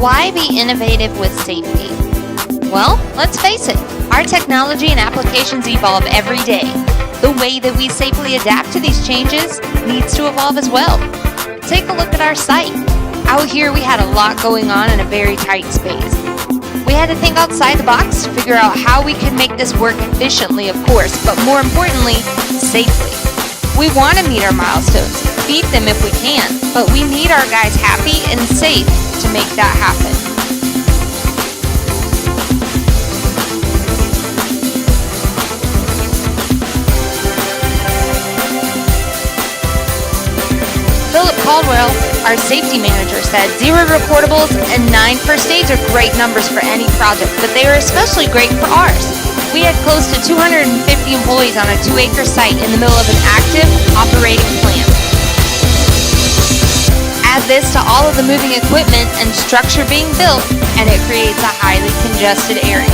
Why be innovative with safety? Well, let's face it, our technology and applications evolve every day. The way that we safely adapt to these changes needs to evolve as well. Take a look at our site. Out here we had a lot going on in a very tight space. We had to think outside the box to figure out how we could make this work efficiently, of course, but more importantly, safely. We want to meet our milestones, beat them if we can, but we need our guys happy and safe to make that happen. Philip Caldwell, our safety manager, said 0 reportables and 9 first aids are great numbers for any project, but they are especially great for ours. We had close to 250 employees on a 2-acre site in the middle of an active operating plant. Add this to all of the moving equipment and structure being built, and it creates a highly congested area.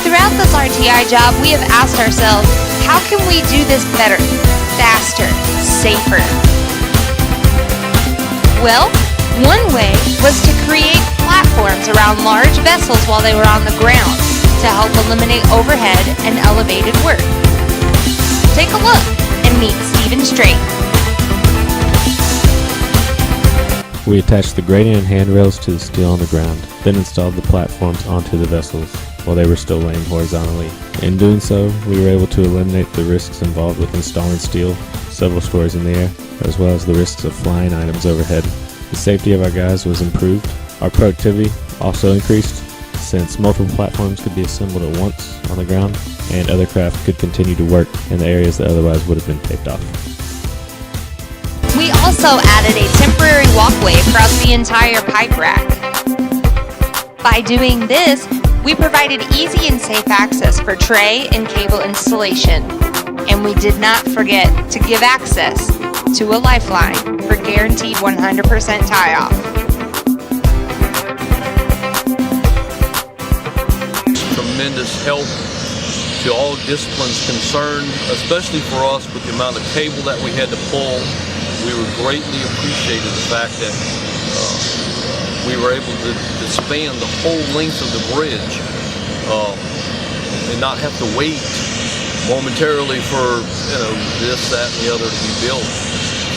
Throughout this RTI job, we have asked ourselves, how can we do this better, faster, safer? Well, one way was to create platforms around large vessels while they were on the ground to help eliminate overhead and elevated work. Take a look and meet Stephen Straight. We attached the grating and handrails to the steel on the ground, then installed the platforms onto the vessels while they were still laying horizontally. In doing so, we were able to eliminate the risks involved with installing steel several stories in the air, as well as the risks of flying items overhead. The safety of our guys was improved. Our productivity also increased, since multiple platforms could be assembled at once on the ground, and other craft could continue to work in the areas that otherwise would have been taped off. We also added a temporary walkway across the entire pipe rack. By doing this, we provided easy and safe access for tray and cable installation, and we did not forget to give access to a lifeline for guaranteed 100% tie-off. Tremendous help to all disciplines concerned, especially for us with the amount of cable that we had to pull. We were greatly appreciated the fact that we were able to span the whole length of the bridge and not have to wait momentarily for this, that, and the other to be built.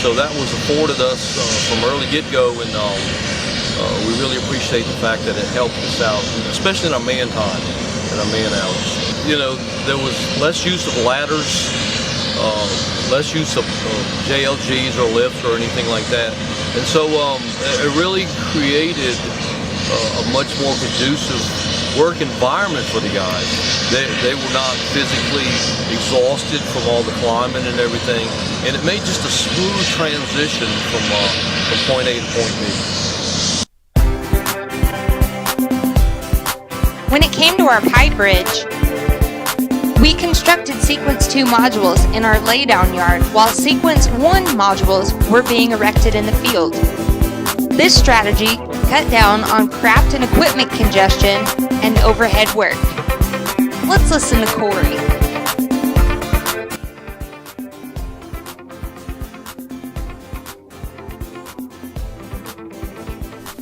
So that was afforded us from early get-go, and we really appreciate the fact that it helped us out, especially in our man time and our man hours. There was less use of ladders, less use of JLGs or lifts or anything like that. And so it really created a much more conducive work environment for the guys. They were not physically exhausted from all the climbing and everything, and it made just a smooth transition from point A to point B. When it came to our pipe bridge, we constructed Sequence 2 modules in our laydown yard while Sequence 1 modules were being erected in the field. This strategy cut down on craft and equipment congestion and overhead work. Let's listen to Corey.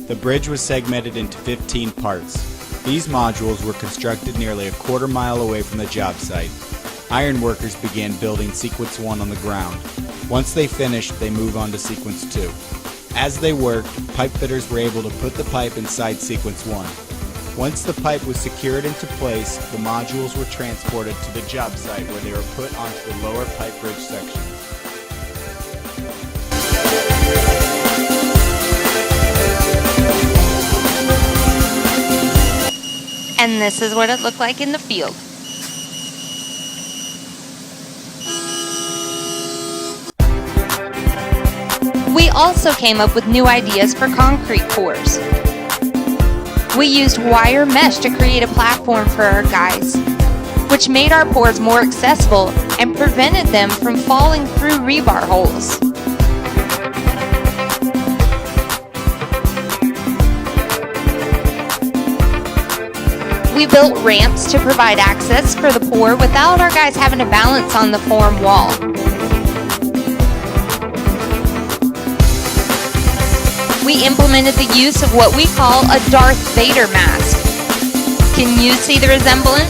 The bridge was segmented into 15 parts. These modules were constructed nearly a quarter-mile away from the job site. Iron workers began building Sequence 1 on the ground. Once they finished, they moved on to Sequence 2. As they worked, pipe fitters were able to put the pipe inside Sequence 1. Once the pipe was secured into place, the modules were transported to the job site where they were put onto the lower pipe bridge section. And this is what it looked like in the field. We also came up with new ideas for concrete pours. We used wire mesh to create a platform for our guys, which made our pours more accessible and prevented them from falling through rebar holes. We built ramps to provide access for the pour without our guys having to balance on the form wall. we implemented the use of what we call a Darth Vader mask. Can you see the resemblance?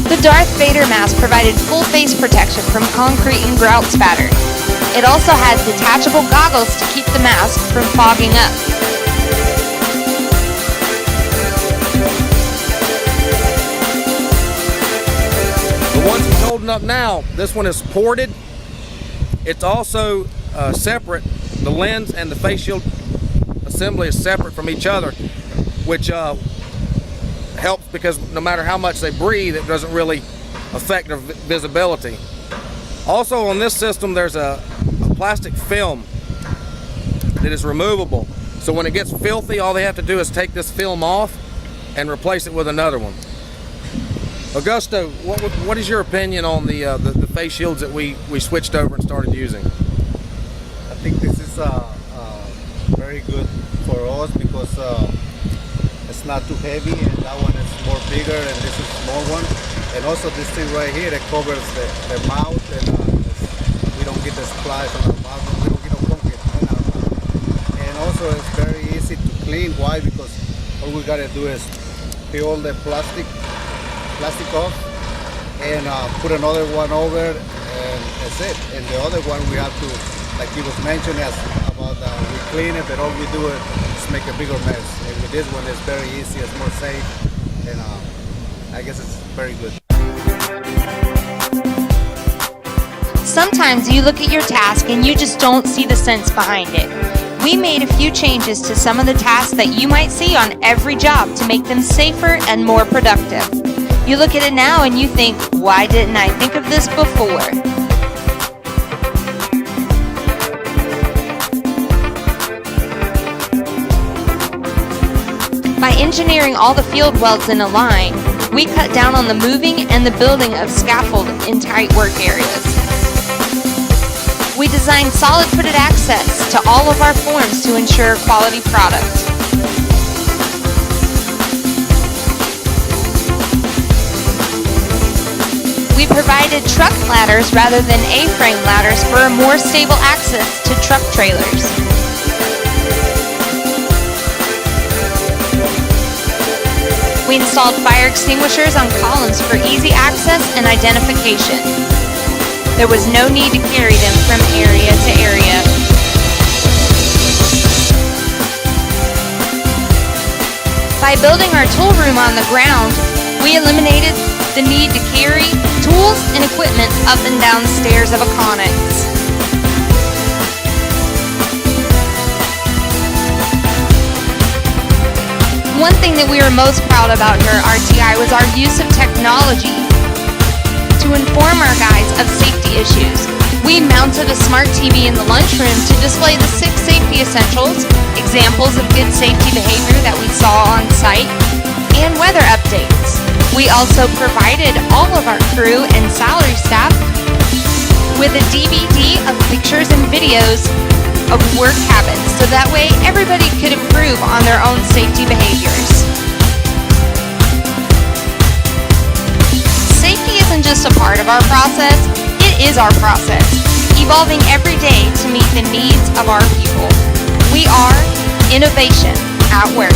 The Darth Vader mask provided full face protection from concrete and grout spatter. It also had detachable goggles to keep the mask from fogging up. The ones he's holding up now, this one is ported. It's also separate. The lens and the face shield assembly is separate from each other, which helps because no matter how much they breathe, it doesn't really affect their visibility. Also on this system, there's a plastic film that is removable. So when it gets filthy, all they have to do is take this film off and replace it with another one. Augusto, what is your opinion on the face shields that we switched over and started using? I think this is very good for us because it's not too heavy, and that one is more bigger, and this is small one. And also this thing right here, it covers the mouth, and we don't get the splash on our mouth, we don't get no funky in our mouth. And also it's very easy to clean. Why? Because all we gotta do is peel the plastic off and put another one over, and that's it. And the other one we have to, like he was mentioning, about we clean it, but all we do is make a bigger mess. And with this one, it's very easy, it's more safe, and I guess it's very good. Sometimes you look at your task and you just don't see the sense behind it. We made a few changes to some of the tasks that you might see on every job to make them safer and more productive. You look at it now and you think, why didn't I think of this before? By engineering all the field welds in a line, we cut down on the moving and the building of scaffold in tight work areas. We designed solid-footed access to all of our forms to ensure quality product. We provided truck ladders rather than A-frame ladders for a more stable access to truck trailers. We installed fire extinguishers on columns for easy access and identification. There was no need to carry them from area to area. By building our tool room on the ground, we eliminated the need to carry tools and equipment up and down the stairs of a Connex. One thing that we were most proud about here at RTI was our use of technology to inform our guys of safety issues. We mounted a smart TV in the lunchroom to display the 6 safety essentials, examples of good safety behavior that we saw on site, and weather updates. We also provided all of our crew and salary staff with a DVD of pictures and videos of work habits, so that way everybody could improve on their own safety behaviors. Safety isn't just a part of our process, it is our process, evolving every day to meet the needs of our people. We are innovation at work.